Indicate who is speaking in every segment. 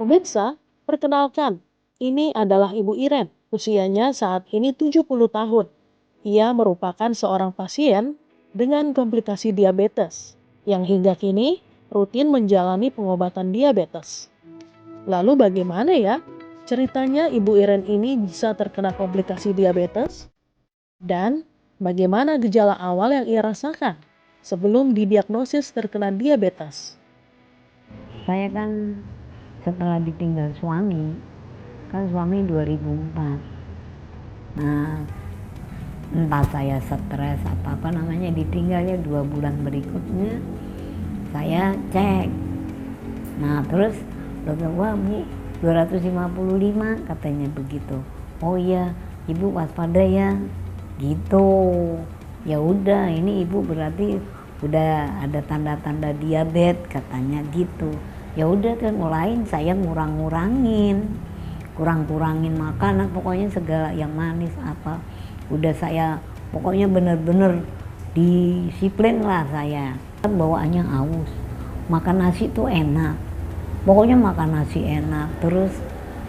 Speaker 1: Pemirsa, perkenalkan, ini adalah Ibu Iren. Usianya saat ini 70 tahun. Ia merupakan seorang pasien dengan komplikasi diabetes yang hingga kini rutin menjalani pengobatan diabetes. Lalu bagaimana ya ceritanya Ibu Iren ini bisa terkena komplikasi diabetes? Dan bagaimana gejala awal yang ia rasakan sebelum didiagnosis terkena diabetes?
Speaker 2: Saya kan setelah ditinggal suami, kan suami 2004. Nah, entah saya stres apa namanya, ditinggalnya 2 bulan berikutnya saya cek. Nah terus dokter, wah Bu 255 katanya begitu. Oh iya ibu waspada ya gitu. Ya udah, ini ibu berarti udah ada tanda-tanda diabetes katanya gitu. Ya udah kan mulai saya kurang-kurangin makanan, pokoknya segala yang manis apa udah saya pokoknya bener-bener disiplin lah. Saya kan bawaannya aus, makan nasi tuh enak, pokoknya makan nasi enak. Terus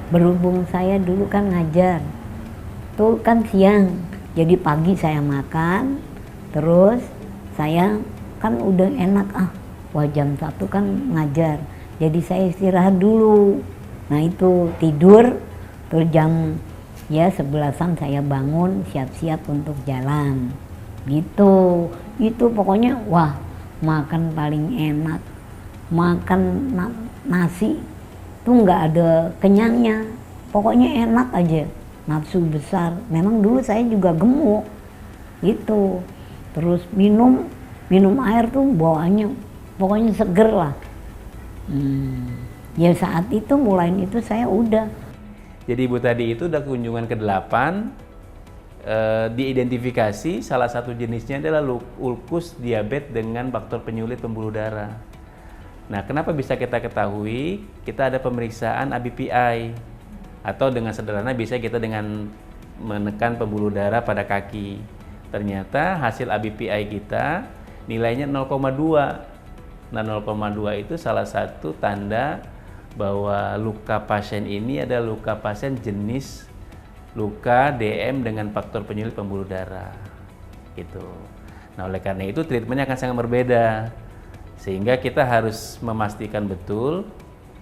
Speaker 2: berhubung saya dulu kan ngajar tuh kan siang, jadi pagi saya makan, terus saya kan udah enak, wah jam 1 kan ngajar, jadi saya istirahat dulu. Nah itu tidur, terus jam 11-an saya bangun siap-siap untuk jalan gitu. Itu pokoknya wah makan paling enak, makan nasi tuh nggak ada kenyangnya, pokoknya enak aja, nafsu besar. Memang dulu saya juga gemuk gitu. Terus minum air tuh bawaannya pokoknya seger lah. Ya saat itu mulai itu saya udah.
Speaker 3: Jadi Ibu tadi itu udah kunjungan ke-8, diidentifikasi salah satu jenisnya adalah ulkus diabetes dengan faktor penyulit pembuluh darah. Nah, kenapa bisa kita ketahui? Kita ada pemeriksaan ABPI, atau dengan sederhana bisa kita dengan menekan pembuluh darah pada kaki. Ternyata hasil ABPI kita nilainya 0,2. Nah, 0,2 itu salah satu tanda bahwa luka pasien ini adalah luka pasien jenis luka DM dengan faktor penyulit pembuluh darah gitu. Nah, oleh karena itu treatmentnya akan sangat berbeda, sehingga kita harus memastikan betul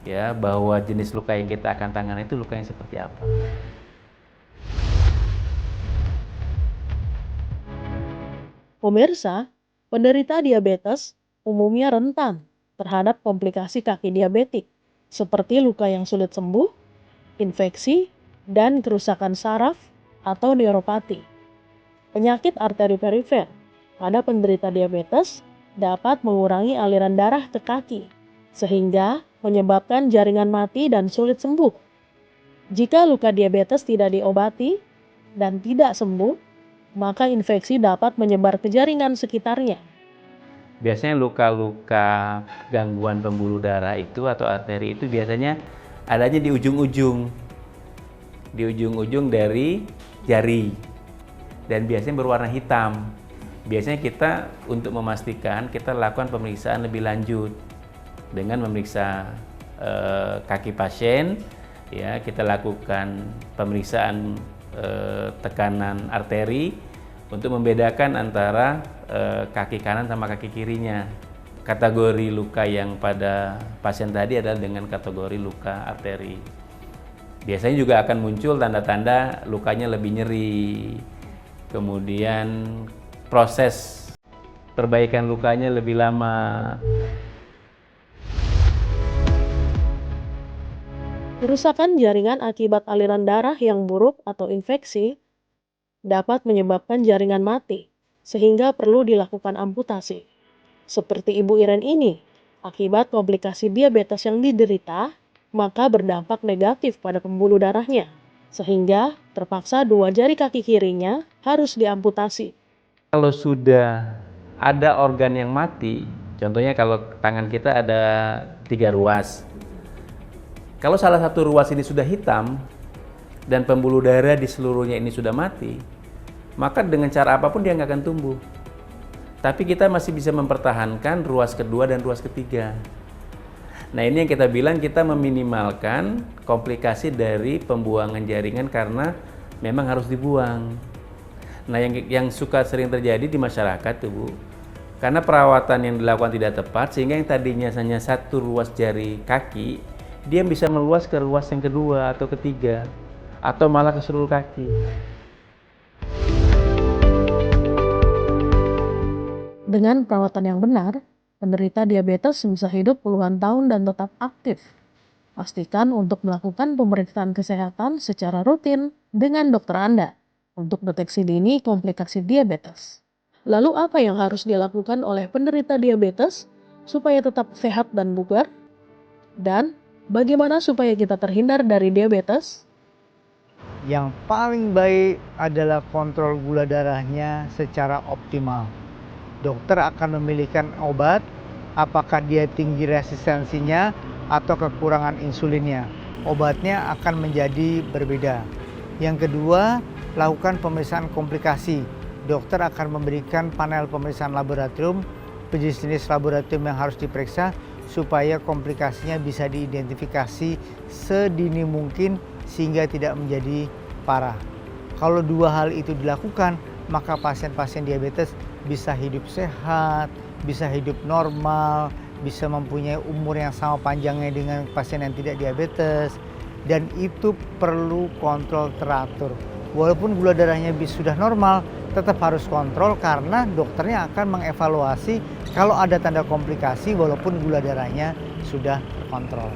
Speaker 3: ya bahwa jenis luka yang kita akan tangani itu luka yang seperti apa.
Speaker 1: Pemirsa, penderita diabetes umumnya rentan terhadap komplikasi kaki diabetik, seperti luka yang sulit sembuh, infeksi, dan kerusakan saraf atau neuropati. Penyakit arteri perifer pada penderita diabetes dapat mengurangi aliran darah ke kaki, sehingga menyebabkan jaringan mati dan sulit sembuh. Jika luka diabetes tidak diobati dan tidak sembuh, maka infeksi dapat menyebar ke jaringan sekitarnya.
Speaker 3: Biasanya luka-luka gangguan pembuluh darah itu atau arteri itu biasanya adanya di ujung-ujung dari jari, dan biasanya berwarna hitam. Biasanya kita untuk memastikan kita lakukan pemeriksaan lebih lanjut dengan memeriksa kaki pasien, ya kita lakukan pemeriksaan tekanan arteri untuk membedakan antara kaki kanan sama kaki kirinya. Kategori luka yang pada pasien tadi adalah dengan kategori luka arteri. Biasanya juga akan muncul tanda-tanda lukanya lebih nyeri, kemudian proses perbaikan lukanya lebih lama.
Speaker 1: Kerusakan jaringan akibat aliran darah yang buruk atau infeksi dapat menyebabkan jaringan mati, sehingga perlu dilakukan amputasi. Seperti Ibu Iren ini, akibat komplikasi diabetes yang diderita, maka berdampak negatif pada pembuluh darahnya, sehingga terpaksa 2 jari kaki kirinya harus diamputasi.
Speaker 3: Kalau sudah ada organ yang mati, contohnya kalau tangan kita ada 3 ruas. Kalau salah satu ruas ini sudah hitam dan pembuluh darah di seluruhnya ini sudah mati, maka dengan cara apapun dia nggak akan tumbuh. Tapi kita masih bisa mempertahankan ruas kedua dan ruas ketiga. Nah, ini yang kita bilang kita meminimalkan komplikasi dari pembuangan jaringan karena memang harus dibuang. Nah, yang suka sering terjadi di masyarakat tuh Bu, karena perawatan yang dilakukan tidak tepat sehingga yang tadinya hanya satu ruas jari kaki, dia bisa meluas ke ruas yang kedua atau ketiga, atau malah ke seluruh kaki.
Speaker 1: Dengan perawatan yang benar, penderita diabetes bisa hidup puluhan tahun dan tetap aktif. Pastikan untuk melakukan pemeriksaan kesehatan secara rutin dengan dokter Anda untuk deteksi dini komplikasi diabetes. Lalu apa yang harus dilakukan oleh penderita diabetes supaya tetap sehat dan bugar? Dan bagaimana supaya kita terhindar dari diabetes?
Speaker 4: Yang paling baik adalah kontrol gula darahnya secara optimal. Dokter akan memilihkan obat, apakah dia tinggi resistensinya atau kekurangan insulinnya. Obatnya akan menjadi berbeda. Yang kedua, lakukan pemeriksaan komplikasi. Dokter akan memberikan panel pemeriksaan laboratorium, jenis laboratorium yang harus diperiksa supaya komplikasinya bisa diidentifikasi sedini mungkin sehingga tidak menjadi parah. Kalau dua hal itu dilakukan, maka pasien-pasien diabetes bisa hidup sehat, bisa hidup normal, bisa mempunyai umur yang sama panjangnya dengan pasien yang tidak diabetes, dan itu perlu kontrol teratur. Walaupun gula darahnya sudah normal, tetap harus kontrol karena dokternya akan mengevaluasi kalau ada tanda komplikasi walaupun gula darahnya sudah terkontrol.